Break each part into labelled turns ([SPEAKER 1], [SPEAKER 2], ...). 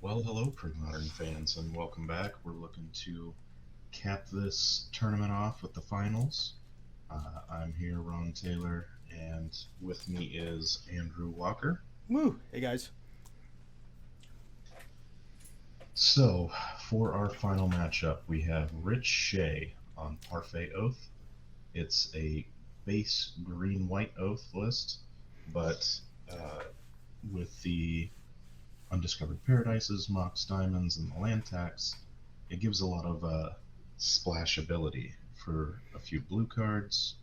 [SPEAKER 1] Well, hello, Premodern fans, and welcome back. We're looking to cap this tournament off with the finals. I'm here, Ron Taylor, and with me is Andrew Walker.
[SPEAKER 2] Woo! Hey guys.
[SPEAKER 1] So, for our final matchup, we have Rich Shay on Parfait Oath. It's a base green-white oath list, but uh, with the Undiscovered Paradises, Mox Diamonds, and the land tax, it gives a lot of splash ability for a few blue cards.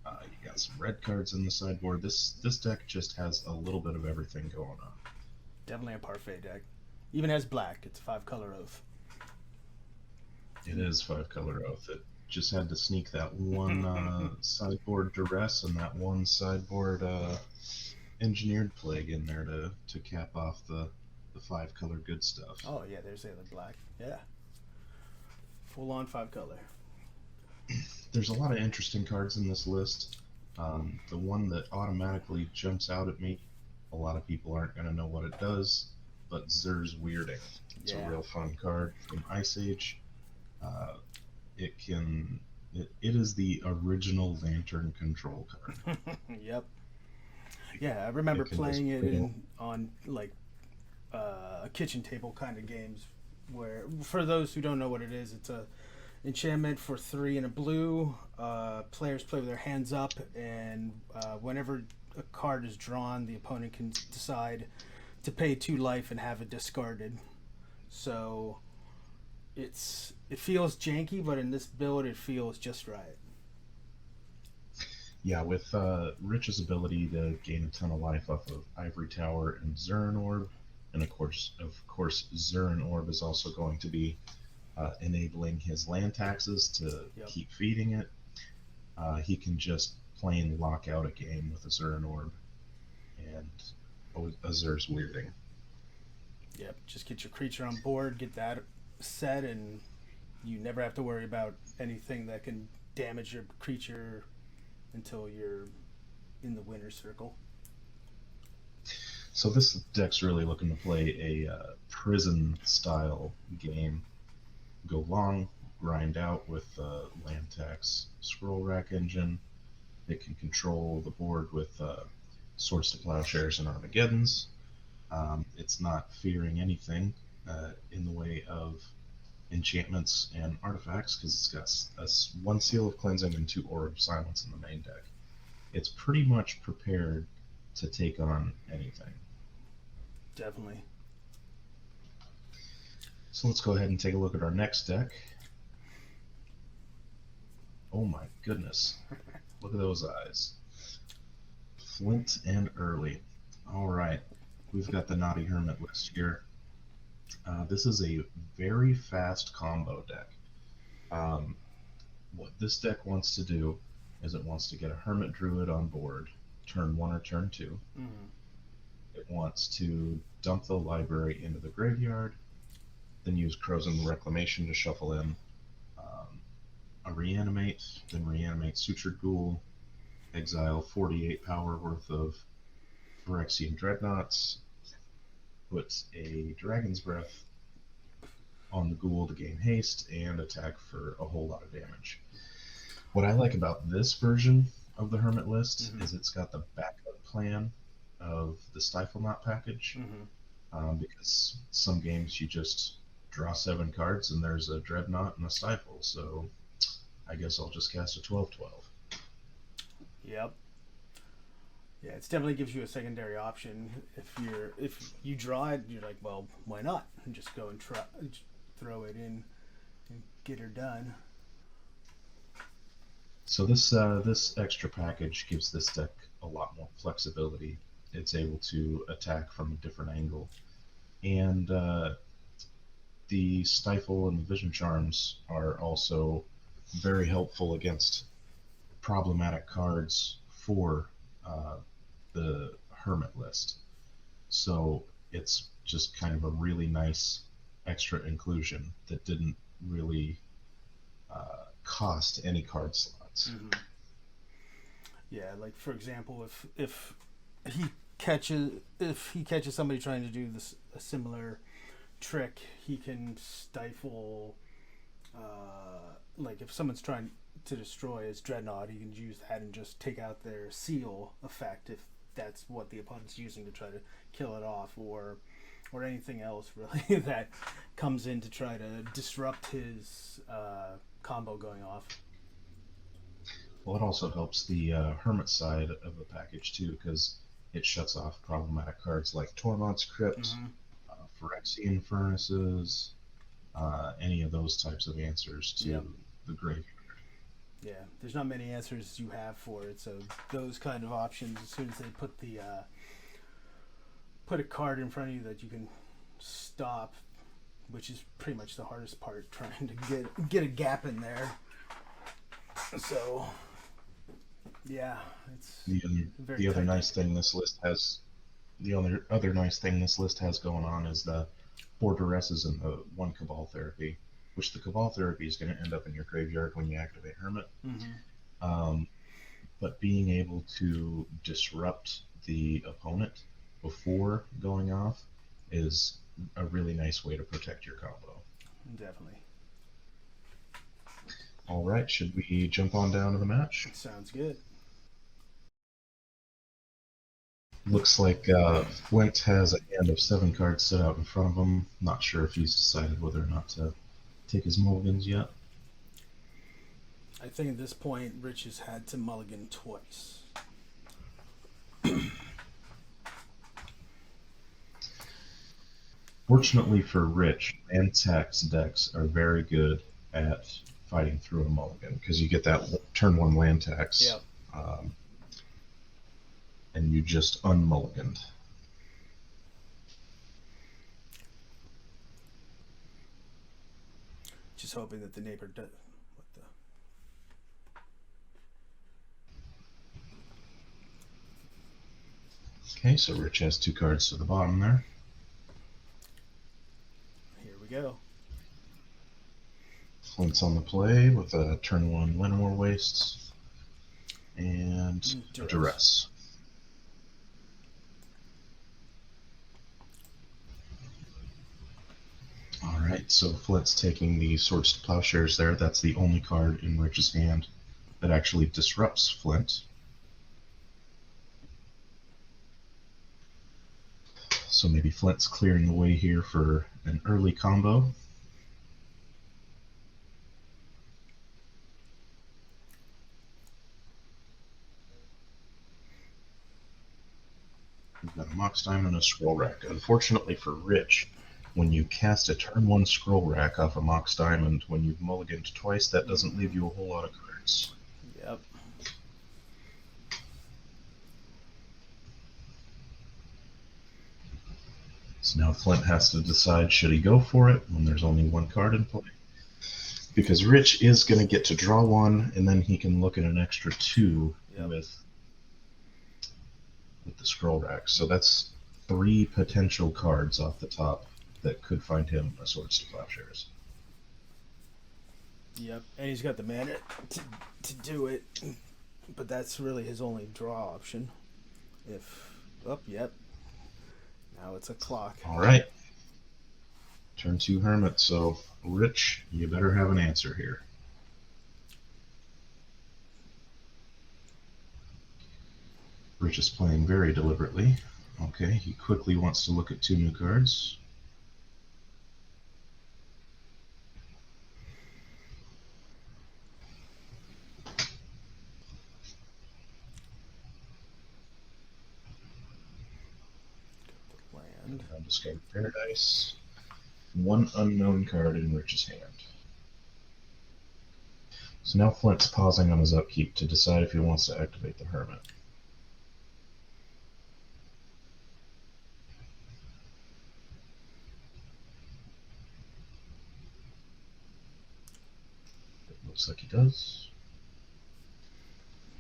[SPEAKER 1] You got some red cards in the sideboard. This deck just has a little bit of everything going on.
[SPEAKER 2] Definitely a parfait deck. Even has black. It's a 5 color oath.
[SPEAKER 1] It is five color oath. It just had to sneak that one sideboard duress and that one sideboard engineered plague in there to cap off the five color good stuff.
[SPEAKER 2] Oh yeah, there's the other black. Yeah. Full on 5 color.
[SPEAKER 1] There's a lot of interesting cards in this list. The one that automatically jumps out at me, a lot of people aren't going to know what it does, but Zer's Weirding. It's a
[SPEAKER 2] Yeah.
[SPEAKER 1] real fun card from Ice Age. Uh, it is the original Lantern control card.
[SPEAKER 2] Yep. Yeah, I remember
[SPEAKER 1] It can just
[SPEAKER 2] playing it
[SPEAKER 1] put
[SPEAKER 2] in on like kitchen table kind of games where for those who don't know what it is, it's a enchantment for 3 and a blue. Players play with their hands up, and whenever a card is drawn, the opponent can decide to pay 2 life and have it discarded. So it feels janky, but in this build, it feels just right.
[SPEAKER 1] Yeah, with Rich's ability to gain a ton of life off of Ivory Tower and Zurin Orb, and of course, Zurin Orb is also going to be enabling his land taxes to
[SPEAKER 2] Yep.
[SPEAKER 1] keep feeding it. He can just plain lock out a game with a Zurin Orb and a Zer's Weirding.
[SPEAKER 2] Yep. Just get your creature on board, get that set, and you never have to worry about anything that can damage your creature until you're in the winner's circle.
[SPEAKER 1] So this deck's really looking to play a prison style game. Go long, grind out with land tax, scroll rack engine. It can control the board with Swords to Plowshares and Armageddons. It's not fearing anything in the way of enchantments and artifacts because it's got one Seal of Cleansing and two Aura of Silence in the main deck. It's pretty much prepared to take on anything.
[SPEAKER 2] Definitely.
[SPEAKER 1] So let's go ahead and take a look at our next deck. Oh my goodness. Look at those eyes. Flint and Early. All right. We've got the Naughty Hermit list here. This is a very fast combo deck. Um, what this deck wants to do is it wants to get a Hermit Druid on board, turn one or turn two.
[SPEAKER 2] Mm-hmm.
[SPEAKER 1] It wants to dump the library into the graveyard, then use Crows and Reclamation to shuffle in a Reanimate, then Reanimate Sutured Ghoul, exile 48 power worth of Phyrexian Dreadnoughts, puts a Dragon's Breath on the Ghoul to gain haste and attack for a whole lot of damage. What I like about this version of the Hermit list
[SPEAKER 2] Mm-hmm.
[SPEAKER 1] is it's got the backup plan of the Stifle Knot package,
[SPEAKER 2] Mm-hmm.
[SPEAKER 1] because some games you just draw 7 cards and there's a Dreadnought and a Stifle, so I guess I'll just cast a 12/12.
[SPEAKER 2] Yep. Yeah, it definitely gives you a secondary option. If you draw it, you're like, well, why not? And just go and try, throw it in, and get her done.
[SPEAKER 1] So this extra package gives this deck a lot more flexibility. It's able to attack from a different angle, and the Stifle and the Vision Charms are also very helpful against problematic cards for uh, the Hermit list. So it's just kind of a really nice extra inclusion that didn't really cost any card slots.
[SPEAKER 2] Mm-hmm. Yeah, like for example, he if he catches somebody trying to do this a similar trick, he can stifle. Like if someone's trying to destroy his dreadnought, he can use that and just take out their seal effect if that's what the opponent's using to try to kill it off, or anything else really that comes in to try to disrupt his combo going off.
[SPEAKER 1] Well, it also helps the Hermit side of the package too, because it shuts off problematic cards like Tormont's Crypt,
[SPEAKER 2] Mm-hmm.
[SPEAKER 1] Phyrexian Furnaces, any of those types of answers to
[SPEAKER 2] Yep.
[SPEAKER 1] the graveyard.
[SPEAKER 2] Yeah, there's not many answers you have for it, so those kind of options, as soon as they put a card in front of you that you can stop, which is pretty much the hardest part, trying to get a gap in there. So, yeah, it's
[SPEAKER 1] The other nice thing this list has, the other nice thing this list has going on is the 4 Duresses and the 1 Cabal Therapy, which the Cabal Therapy is going to end up in your graveyard when you activate Hermit.
[SPEAKER 2] Mm-hmm.
[SPEAKER 1] But being able to disrupt the opponent before going off is a really nice way to protect your combo.
[SPEAKER 2] Definitely.
[SPEAKER 1] All right, should we jump on down to the match?
[SPEAKER 2] Sounds good.
[SPEAKER 1] Looks like Flint has a hand of 7 cards set out in front of him. Not sure if he's decided whether or not to take his mulligans yet.
[SPEAKER 2] I think at this point, Rich has had to mulligan twice.
[SPEAKER 1] Fortunately for Rich, land tax decks are very good at fighting through a mulligan because you get that turn 1 land tax.
[SPEAKER 2] Yep.
[SPEAKER 1] And you just unmulliganed.
[SPEAKER 2] Just hoping that the neighbor does. What the?
[SPEAKER 1] Okay, so Rich has 2 cards to the bottom there.
[SPEAKER 2] Here we go.
[SPEAKER 1] Flint's on the play with a turn 1 Lenore Wastes and a Duress. Alright, so Flint's taking the Swords to Plowshares there. That's the only card in Rich's hand that actually disrupts Flint. So maybe Flint's clearing the way here for an early combo. We've got a Mox Diamond and a Scroll Rack. Unfortunately for Rich, when you cast a turn 1 Scroll Rack off a Mox Diamond, when you've mulliganed twice, that doesn't leave you a whole lot of cards.
[SPEAKER 2] Yep.
[SPEAKER 1] So now Flint has to decide, should he go for it when there's only 1 card in play? Because Rich is going to get to draw 1, and then he can look at an extra 2
[SPEAKER 2] Yep.
[SPEAKER 1] with the Scroll Rack. So that's 3 potential cards off the top that could find him a Swords to Plowshares.
[SPEAKER 2] Yep, and he's got the mana to do it, but that's really his only draw option. Yep. Now it's a clock.
[SPEAKER 1] All right. Turn 2 Hermit. So, Rich, you better have an answer here. Rich is playing very deliberately. Okay, he quickly wants to look at 2 new cards.
[SPEAKER 2] Land.
[SPEAKER 1] Discard Paradise. 1 unknown card in Rich's hand. So now Flint's pausing on his upkeep to decide if he wants to activate the Hermit. It looks like he does.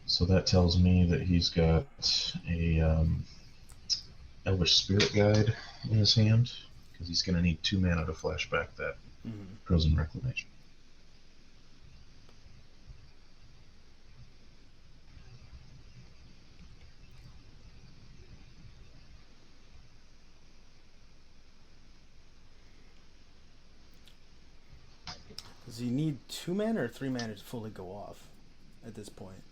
[SPEAKER 1] So that tells me that he's got a Elvish Spirit Guide in his hand, because he's going to need 2 mana to flash back that Frozen Reclamation.
[SPEAKER 2] Does he need 2 mana or 3 mana to fully go off at this point?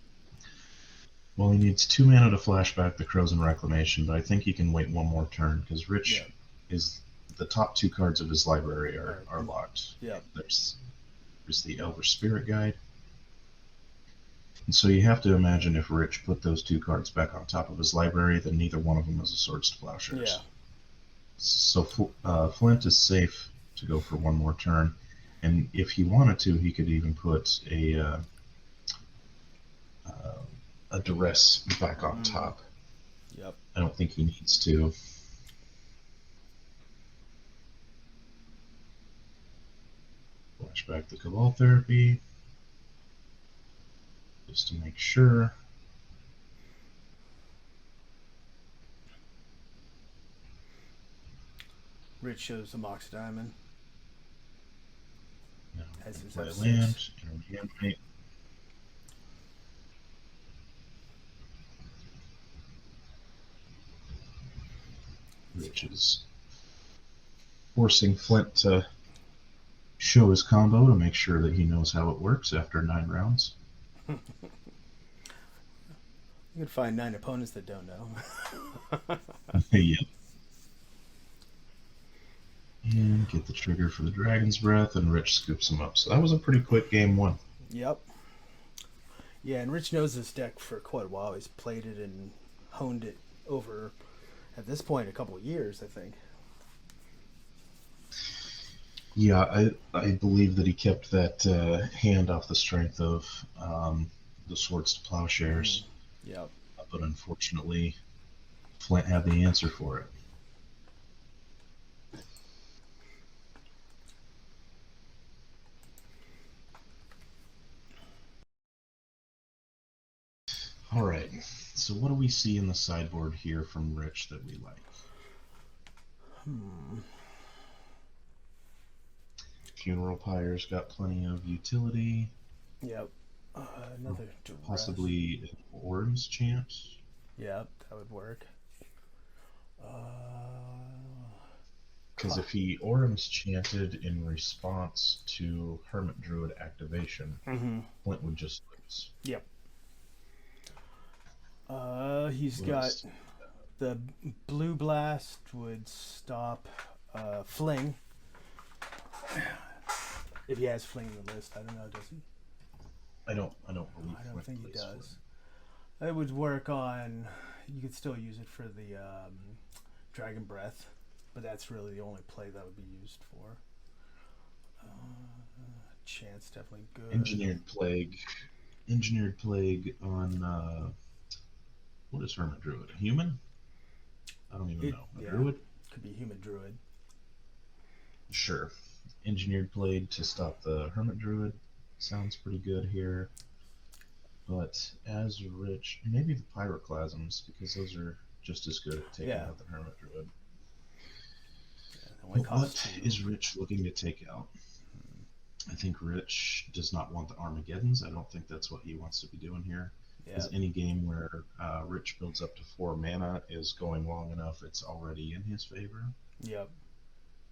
[SPEAKER 1] Well, he needs 2 mana to flashback the Crows and Reclamation, but I think he can wait one more turn because
[SPEAKER 2] Yeah.
[SPEAKER 1] Rich is the top 2 cards of his library are locked.
[SPEAKER 2] Yeah.
[SPEAKER 1] There's the Elder Spirit Guide. And so you have to imagine if Rich put those 2 cards back on top of his library, then neither one of them is a Swords to Plowshares.
[SPEAKER 2] Yeah.
[SPEAKER 1] So Flint is safe to go for one more turn, and if he wanted to, he could even put a duress back on top.
[SPEAKER 2] Yep.
[SPEAKER 1] I don't think he needs to. Flashback the Cabal Therapy, just to make sure.
[SPEAKER 2] Rich shows the Mox Diamond.
[SPEAKER 1] Now,
[SPEAKER 2] As his
[SPEAKER 1] play a
[SPEAKER 2] F6.
[SPEAKER 1] land, and Hermit. Which is forcing Flint to show his combo to make sure that he knows how it works after 9 rounds.
[SPEAKER 2] You can find 9 opponents that don't know.
[SPEAKER 1] Yep. And get the trigger for the Dragon's Breath, and Rich scoops him up. So that was a pretty quick game 1.
[SPEAKER 2] Yep. Yeah, and Rich knows this deck for quite a while. He's played it and honed it over, at this point, a couple of years, I think.
[SPEAKER 1] Yeah, I believe that he kept that hand off the strength of the Swords to Plowshares.
[SPEAKER 2] Yep.
[SPEAKER 1] But unfortunately, Flint had the answer for it. All right, so what do we see in the sideboard here from Rich that we like? Funeral Pyre's got plenty of utility.
[SPEAKER 2] Yep. Another duress.
[SPEAKER 1] Possibly an Orim's Chant.
[SPEAKER 2] Yep, that would work.
[SPEAKER 1] Because if he Orim's Chanted in response to Hermit Druid activation, Flint would just lose.
[SPEAKER 2] Yep. He's got the Blue Blast would stop Fling. If he has Fling in the list, I don't know, does he?
[SPEAKER 1] I don't believe.
[SPEAKER 2] I don't think he does.
[SPEAKER 1] Flint.
[SPEAKER 2] It would work on. You could still use it for the Dragon Breath, but that's really the only play that would be used for. Chance definitely good.
[SPEAKER 1] Engineered Plague on what is Hermit Druid? A human? I don't even know. A druid?
[SPEAKER 2] Could be human druid.
[SPEAKER 1] Sure. Engineered Plague to stop the Hermit Druid sounds pretty good here. But as Rich, maybe the Pyroclasms, because those are just as good at taking out the Hermit Druid. But what is Rich looking to take out? I think Rich does not want the Armageddons. I don't think that's what he wants to be doing here. Because any game where Rich builds up to 4 mana is going long enough, it's already in his favor.
[SPEAKER 2] Yep.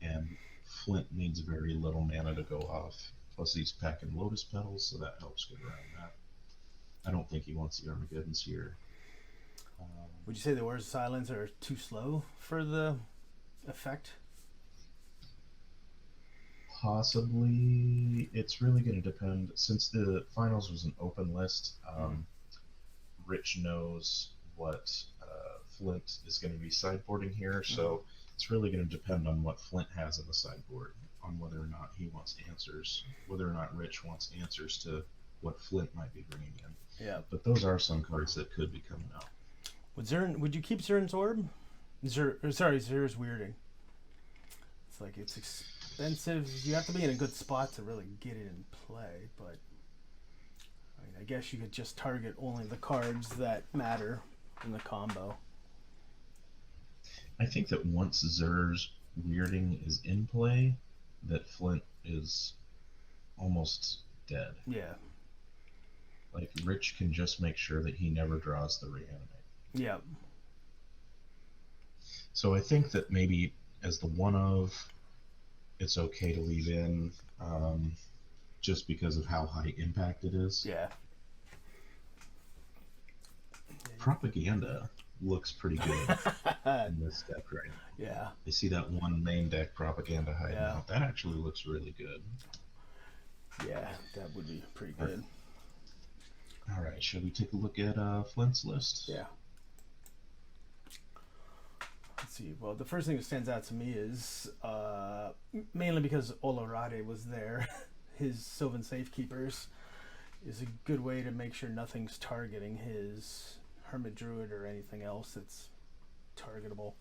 [SPEAKER 1] And Flint needs very little mana to go off. Plus he's packing Lotus Petals, so that helps get around that. I don't think he wants the Armageddons here.
[SPEAKER 2] Would you say the Words of Silence are too slow for the effect?
[SPEAKER 1] Possibly. It's really going to depend. Since the finals was an open list, Rich knows what Flint is going to be sideboarding here, so it's really going to depend on what Flint has in the sideboard, on whether or not he wants answers, whether or not Rich wants answers to what Flint might be bringing in.
[SPEAKER 2] Yeah.
[SPEAKER 1] But those are some cards that could be coming out.
[SPEAKER 2] Would you keep Zern's Orb? Zer's Weirding. It's like it's expensive. You have to be in a good spot to really get it in play, but I mean, I guess you could just target only the cards that matter in the combo.
[SPEAKER 1] I think that once Zer's Weirding is in play, that Flint is almost dead.
[SPEAKER 2] Yeah.
[SPEAKER 1] Like, Rich can just make sure that he never draws the Reanimate.
[SPEAKER 2] Yeah.
[SPEAKER 1] So I think that maybe as the one of, it's okay to leave in. just because of how high impact it is.
[SPEAKER 2] Yeah.
[SPEAKER 1] Propaganda looks pretty good in this deck right now.
[SPEAKER 2] Yeah.
[SPEAKER 1] I see that one main deck Propaganda hiding
[SPEAKER 2] Yeah.
[SPEAKER 1] out. That actually looks really good.
[SPEAKER 2] Yeah, that would be pretty
[SPEAKER 1] All
[SPEAKER 2] good.
[SPEAKER 1] All right, shall we take a look at Flint's list?
[SPEAKER 2] Yeah. Let's see. Well, the first thing that stands out to me is mainly because Olorade was there. His Sylvan Safekeepers is a good way to make sure nothing's targeting his Hermit Druid or anything else that's targetable.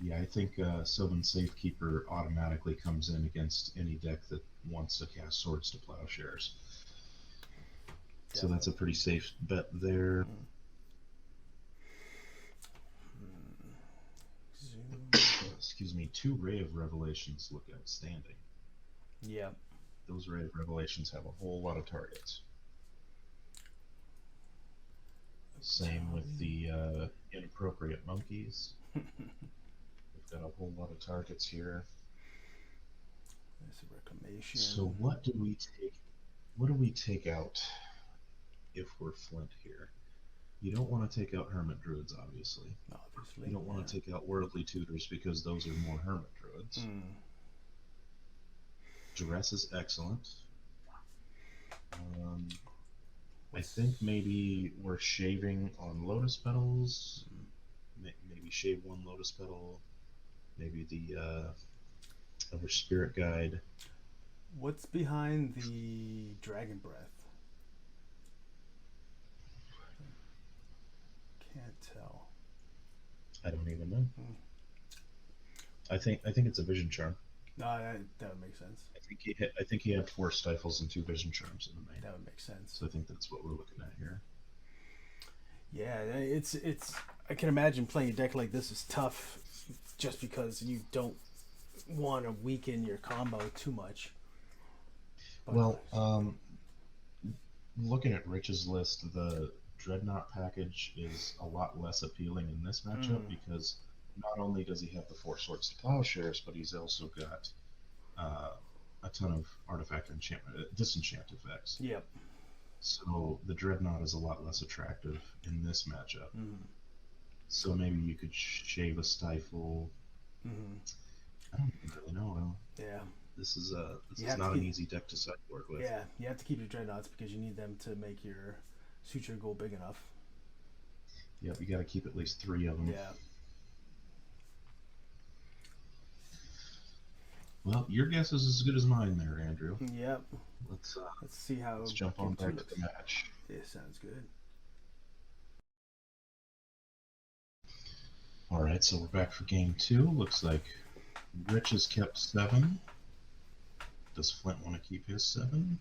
[SPEAKER 1] Yeah, I think Sylvan Safekeeper automatically comes in against any deck that wants to cast Swords to Plowshares.
[SPEAKER 2] Definitely.
[SPEAKER 1] So that's a pretty safe bet there. Excuse me, 2 Ray of Revelations look outstanding.
[SPEAKER 2] Yeah.
[SPEAKER 1] Those Ray of Revelations have a whole lot of targets. Same with the Inappropriate Monkeys. We've got a whole lot of targets here.
[SPEAKER 2] There's a Reclamation.
[SPEAKER 1] So what do we take? What do we take out if we're Flint here? You don't want to take out Hermit Druids, obviously.
[SPEAKER 2] Obviously.
[SPEAKER 1] You don't want to take out Worldly Tutors because those are more Hermit Druids. Duress is excellent. I think maybe we're shaving on Lotus Petals. Maybe shave 1 Lotus Petal. Maybe the other Spirit Guide.
[SPEAKER 2] What's behind the Dragon Breath? Can't tell.
[SPEAKER 1] I don't even know. I think it's a Vision Charm.
[SPEAKER 2] No, that would make sense.
[SPEAKER 1] I think he had 4 Stifles and 2 Vision Charms in the main.
[SPEAKER 2] That would make sense.
[SPEAKER 1] So I think that's what we're looking at here.
[SPEAKER 2] Yeah, it's. I can imagine playing a deck like this is tough, just because you don't want to weaken your combo too much. But
[SPEAKER 1] well, looking at Rich's list, the Dreadnought package is a lot less appealing in this matchup because not only does he have the 4 Swords to Plowshares, but he's also got a ton of artifact enchantment, disenchant effects.
[SPEAKER 2] Yep.
[SPEAKER 1] So the Dreadnought is a lot less attractive in this matchup. So maybe you could shave a Stifle. I don't even really know.
[SPEAKER 2] Yeah.
[SPEAKER 1] This is not an easy deck to sideboard with.
[SPEAKER 2] Yeah, you have to keep your Dreadnoughts because you need them to make your Suture goal big enough.
[SPEAKER 1] Yep, you got to keep at least 3 of them.
[SPEAKER 2] Yeah.
[SPEAKER 1] Well, your guess is as good as mine there, Andrew.
[SPEAKER 2] Yep.
[SPEAKER 1] Let's
[SPEAKER 2] see how.
[SPEAKER 1] Let's jump on back to the match.
[SPEAKER 2] Yeah, sounds good.
[SPEAKER 1] All right, so we're back for game 2. Looks like Rich has kept 7. Does Flint want to keep his 7?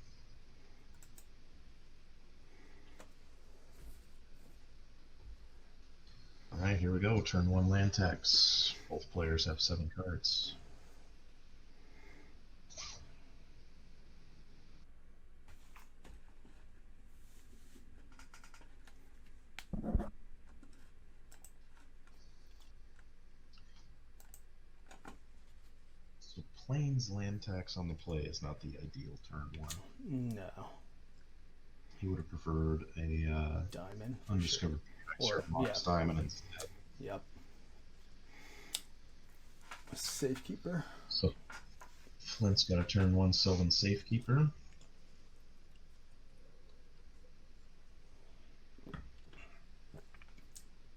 [SPEAKER 1] All right, here we go. Turn 1 land tax. Both players have 7 cards. So Plains land tax on the play is not the ideal turn 1.
[SPEAKER 2] No.
[SPEAKER 1] He would have preferred a
[SPEAKER 2] Diamond.
[SPEAKER 1] undiscovered
[SPEAKER 2] Or
[SPEAKER 1] Mox Diamond instead.
[SPEAKER 2] Yep. A Safekeeper.
[SPEAKER 1] So Flint's got a turn 1 Sylvan Safekeeper.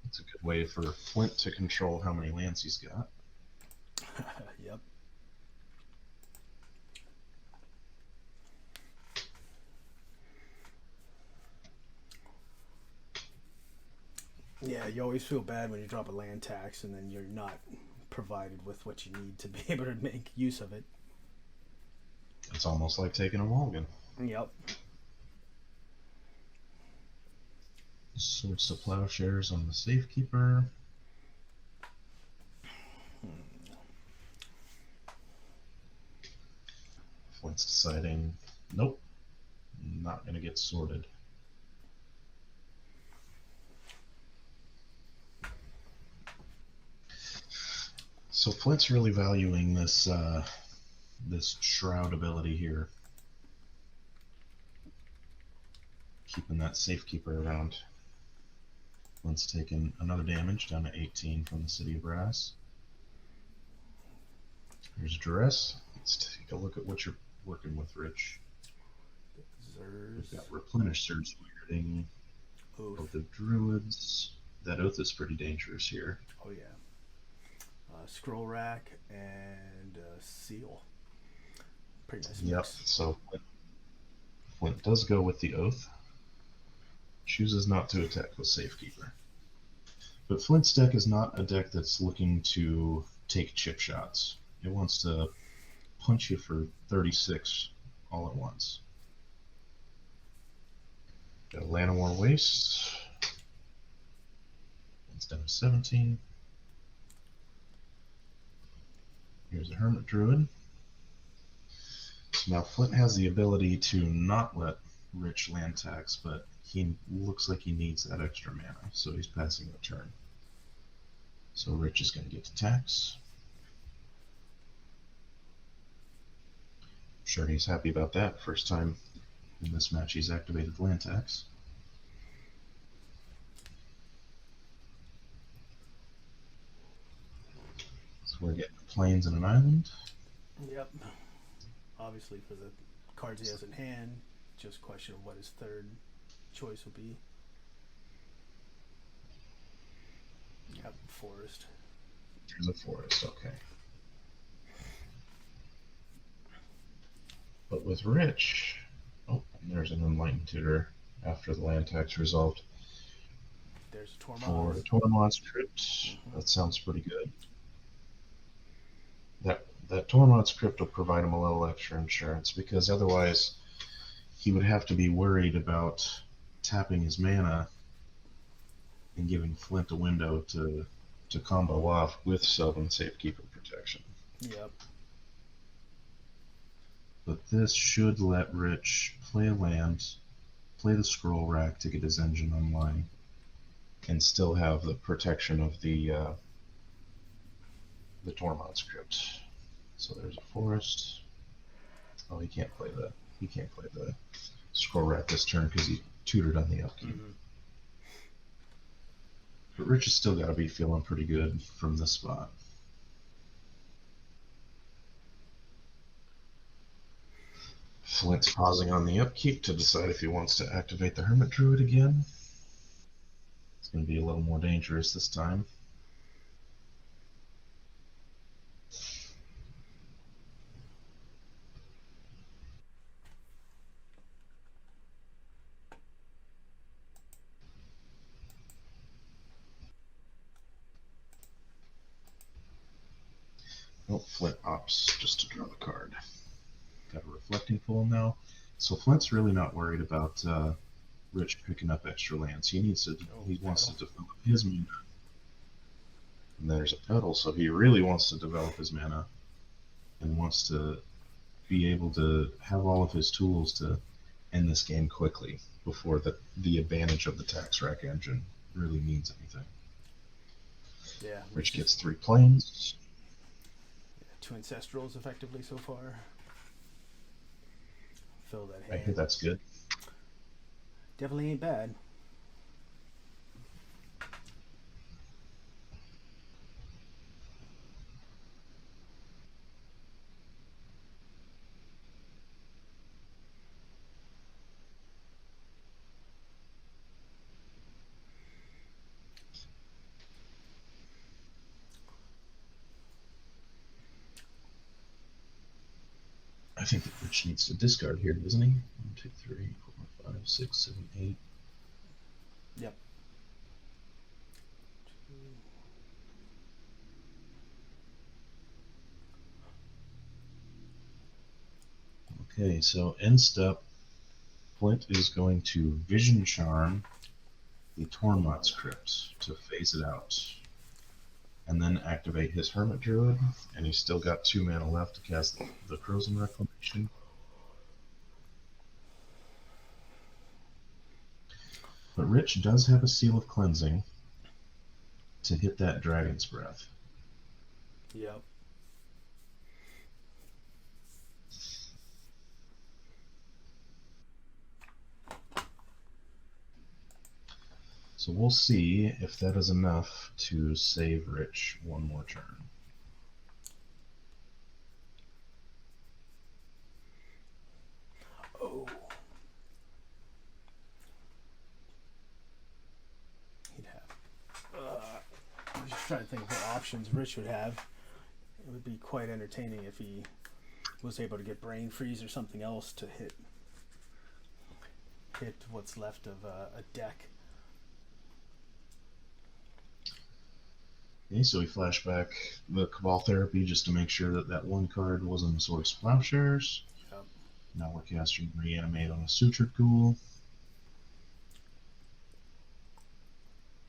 [SPEAKER 1] It's a good way for Flint to control how many lands he's got.
[SPEAKER 2] Yep. Yeah, you always feel bad when you drop a land tax and then you're not provided with what you need to be able to make use of it.
[SPEAKER 1] It's almost like taking a mulligan.
[SPEAKER 2] Yep.
[SPEAKER 1] Swords to Plowshares on the Safekeeper. Flint's deciding, nope, not going to get sorted. So Flint's really valuing this this Shroud ability here. keeping that safekeeper around. Flint's taken another damage, down to 18 from the City of Brass. Here's Duress. Let's take a look at what you're working with, Rich. We've got Replenish Surge Weirding, Oath of Druids. That Oath is pretty dangerous here.
[SPEAKER 2] Oh yeah. Scroll Rack and Seal. Pretty nice mix.
[SPEAKER 1] Yep, so Flint does go with the Oath. Chooses not to attack with Safekeeper. But Flint's deck is not a deck that's looking to take chip shots. It wants to punch you for 36 all at once. Got a Llanowar Waste. It's down to 17. Here's a Hermit Druid. So now Flint has the ability to not let Rich land tax, but he looks like he needs that extra mana, so he's passing the turn. So Rich is going to get to tax. I'm sure he's happy about that. First time in this match he's activated land tax. So we're getting plains and an island.
[SPEAKER 2] Yep. Obviously for the cards he has in hand, just question of what his third choice will be. Yep, forest.
[SPEAKER 1] There's a forest, okay. But with Rich, oh, and there's an Enlightened Tutor after the land tax resolved.
[SPEAKER 2] There's a Tormod's.
[SPEAKER 1] For the Tormod's Crypt, that sounds pretty good. That Tormod's Crypt will provide him a little extra insurance, because otherwise he would have to be worried about tapping his mana and giving Flint a window to combo off with Sylvan Safekeeper protection.
[SPEAKER 2] Yep.
[SPEAKER 1] But this should let Rich play a land, play the Scroll Rack to get his engine online, and still have the protection of the Tormod's Crypt. So there's a forest. Oh, he can't play the Scroll Rack this turn because he tutored on the upkeep.
[SPEAKER 2] Mm-hmm.
[SPEAKER 1] But Rich has still got to be feeling pretty good from this spot. Flint's pausing on the upkeep to decide if he wants to activate the Hermit Druid again. It's going to be a little more dangerous this time. Oh, Flint opts just to draw the card. Got a Reflecting Pool now. So Flint's really not worried about Rich picking up extra lands. He wants to develop his mana. And there's a Petal, so he really wants to develop his mana and wants to be able to have all of his tools to end this game quickly before the advantage of the tax rack engine really means anything.
[SPEAKER 2] Yeah.
[SPEAKER 1] Rich gets 3 plains.
[SPEAKER 2] 2 Ancestrals effectively so far. Fill that hand.
[SPEAKER 1] I hear that's good.
[SPEAKER 2] Definitely ain't bad.
[SPEAKER 1] I think that Rich needs to discard here, doesn't he? 1, 2, 3, 4, 5, 6, 7, 8.
[SPEAKER 2] Yep.
[SPEAKER 1] Okay, so end step, Flint is going to Vision Charm the Tormod's Crypt to phase it out. And then activate his Hermit Druid, and he's still got 2 mana left to cast the Frozen Reclamation. But Rich does have a Seal of Cleansing to hit that Dragon's Breath.
[SPEAKER 2] Yep.
[SPEAKER 1] So we'll see if that is enough to save Rich one more turn.
[SPEAKER 2] Oh. He'd have. I'm just trying to think of what options Rich would have. It would be quite entertaining if he was able to get Brain Freeze or something else to hit what's left of a deck.
[SPEAKER 1] Okay, so we flash back the Cabal Therapy just to make sure that that one card wasn't the Swords to Plowshares.
[SPEAKER 2] Yep.
[SPEAKER 1] Now we're casting Reanimate on a Sutured Ghoul.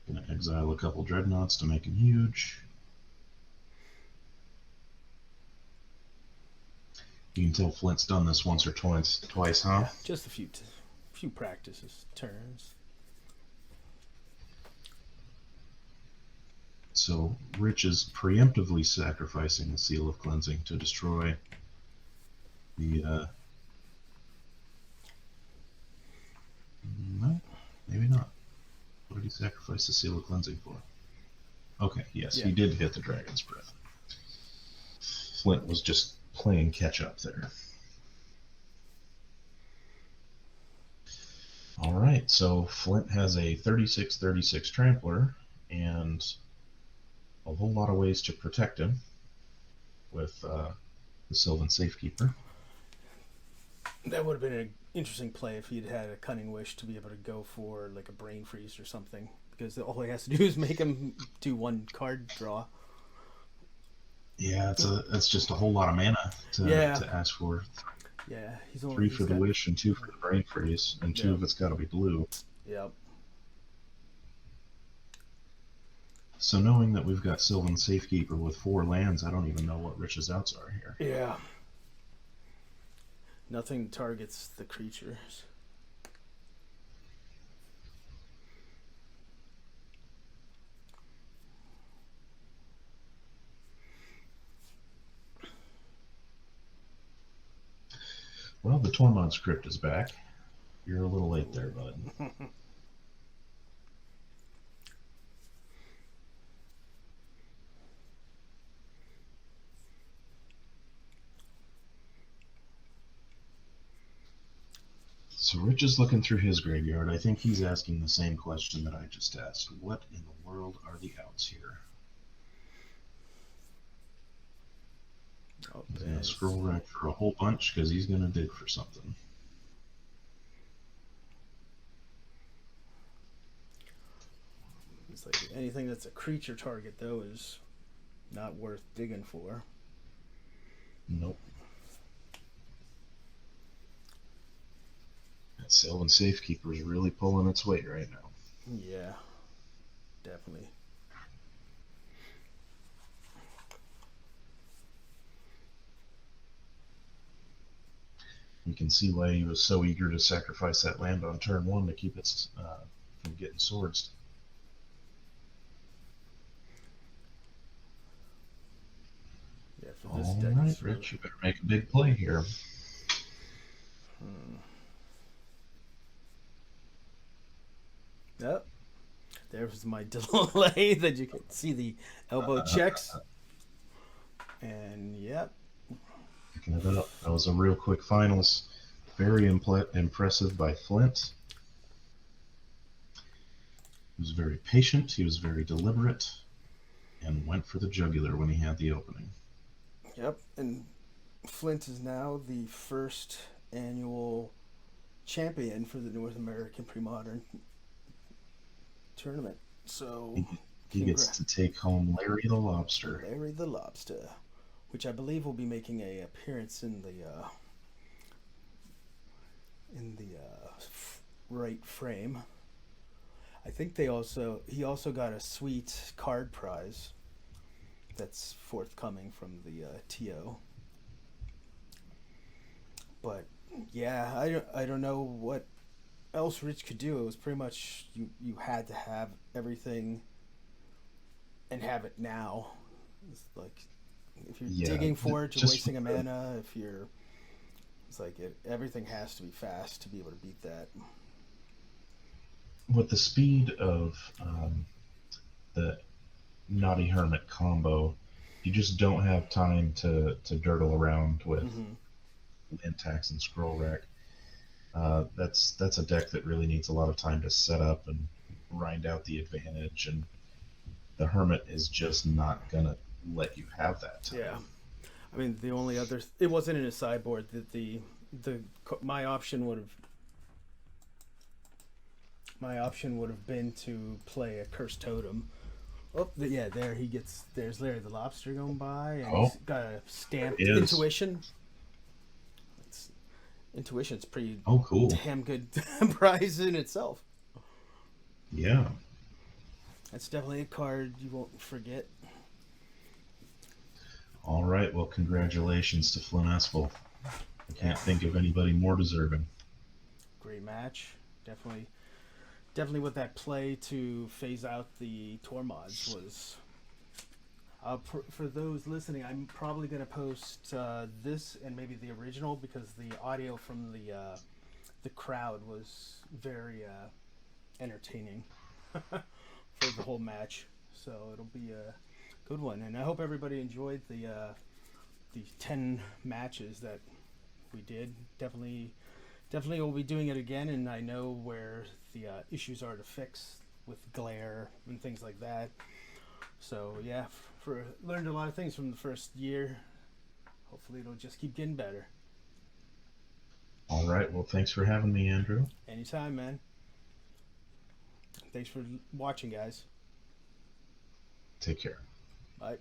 [SPEAKER 1] Gonna exile a couple Dreadnoughts to make him huge. You can tell Flint's done this once or twice, huh?
[SPEAKER 2] Yeah, just a few practices, turns.
[SPEAKER 1] So Rich is preemptively sacrificing the Seal of Cleansing to destroy the. No, maybe not. What did he sacrifice the Seal of Cleansing for? Okay, yes,
[SPEAKER 2] Yeah.
[SPEAKER 1] he did hit the Dragon's Breath. Flint was just playing catch up there. All right, so Flint has a 36-36 Trampler and a whole lot of ways to protect him with the Sylvan Safekeeper.
[SPEAKER 2] That would have been an interesting play if he'd had a Cunning Wish to be able to go for like a Brain Freeze or something, because all he has to do is make him do one card draw.
[SPEAKER 1] Yeah, it's just a whole lot of mana to ask for.
[SPEAKER 2] Yeah, he's
[SPEAKER 1] 3 for the Wish and 2 for the Brain Freeze, and 2 of it's got to be blue.
[SPEAKER 2] Yep.
[SPEAKER 1] So knowing that we've got Sylvan Safekeeper with 4 lands, I don't even know what Rich's outs are here.
[SPEAKER 2] Yeah. Nothing targets the creatures.
[SPEAKER 1] Well, the Tormod script is back. You're a little late there, bud. So Rich is looking through his graveyard. I think he's asking the same question that I just asked. What in the world are the outs here? He's going to scroll rack for a whole bunch because he's going to dig for something.
[SPEAKER 2] It's like anything that's a creature target, though, is not worth digging for.
[SPEAKER 1] Nope. That Sylvan Safekeeper is really pulling its weight right now.
[SPEAKER 2] Yeah, definitely.
[SPEAKER 1] You can see why he was so eager to sacrifice that land on turn 1 to keep it from getting swords.
[SPEAKER 2] Yeah, for this
[SPEAKER 1] All
[SPEAKER 2] deck.
[SPEAKER 1] right, Rich, you better make a big play here.
[SPEAKER 2] Yep. There's my delay that you can see the elbow checks. And yep.
[SPEAKER 1] Picking it up. That was a real quick finals. Very impressive by Flint. He was very patient. He was very deliberate. And went for the jugular when he had the opening.
[SPEAKER 2] Yep. And Flint is now the first annual champion for the North American Premodern tournament. So
[SPEAKER 1] he gets to take home Larry the Lobster.
[SPEAKER 2] Larry the Lobster, which I believe will be making a appearance in the right frame. I think he also got a sweet card prize that's forthcoming from the TO. But yeah, I don't know what else Rich could do. It was pretty much you had to have everything and have it now. It's like if you're digging for it, you're wasting a mana. It's like everything has to be fast to be able to beat that.
[SPEAKER 1] with the speed of the Naughty Hermit combo, you just don't have time to dirtle around with
[SPEAKER 2] Mm-hmm.
[SPEAKER 1] land tax and scroll rack. That's a deck that really needs a lot of time to set up and grind out the advantage, and the Hermit is just not gonna let you have that time.
[SPEAKER 2] Yeah. I mean, the only other it wasn't in a sideboard that the my option would have been to play a Cursed Totem. Oh, yeah, there's Larry the Lobster going by, and
[SPEAKER 1] Oh,
[SPEAKER 2] he's got a stamped
[SPEAKER 1] there it is.
[SPEAKER 2] intuition. Intuition's pretty
[SPEAKER 1] Oh, cool.
[SPEAKER 2] damn good prize in itself.
[SPEAKER 1] Yeah.
[SPEAKER 2] That's definitely a card you won't forget.
[SPEAKER 1] All right. Well, congratulations to Flint Espil. I
[SPEAKER 2] Yeah,
[SPEAKER 1] can't think of anybody more deserving.
[SPEAKER 2] great match. Definitely with that play to phase out the tour mods was. For those listening, I'm probably going to post this and maybe the original because the audio from the crowd was very entertaining for the whole match. So it'll be a good one, and I hope everybody enjoyed the 10 matches that we did. Definitely we'll be doing it again, and I know where the issues are to fix with glare and things like that. So yeah, learned a lot of things from the first year. Hopefully it'll just keep getting better.
[SPEAKER 1] All right. Well, thanks for having me, Andrew.
[SPEAKER 2] Anytime, man. Thanks for watching, guys.
[SPEAKER 1] Take care.
[SPEAKER 2] Bye.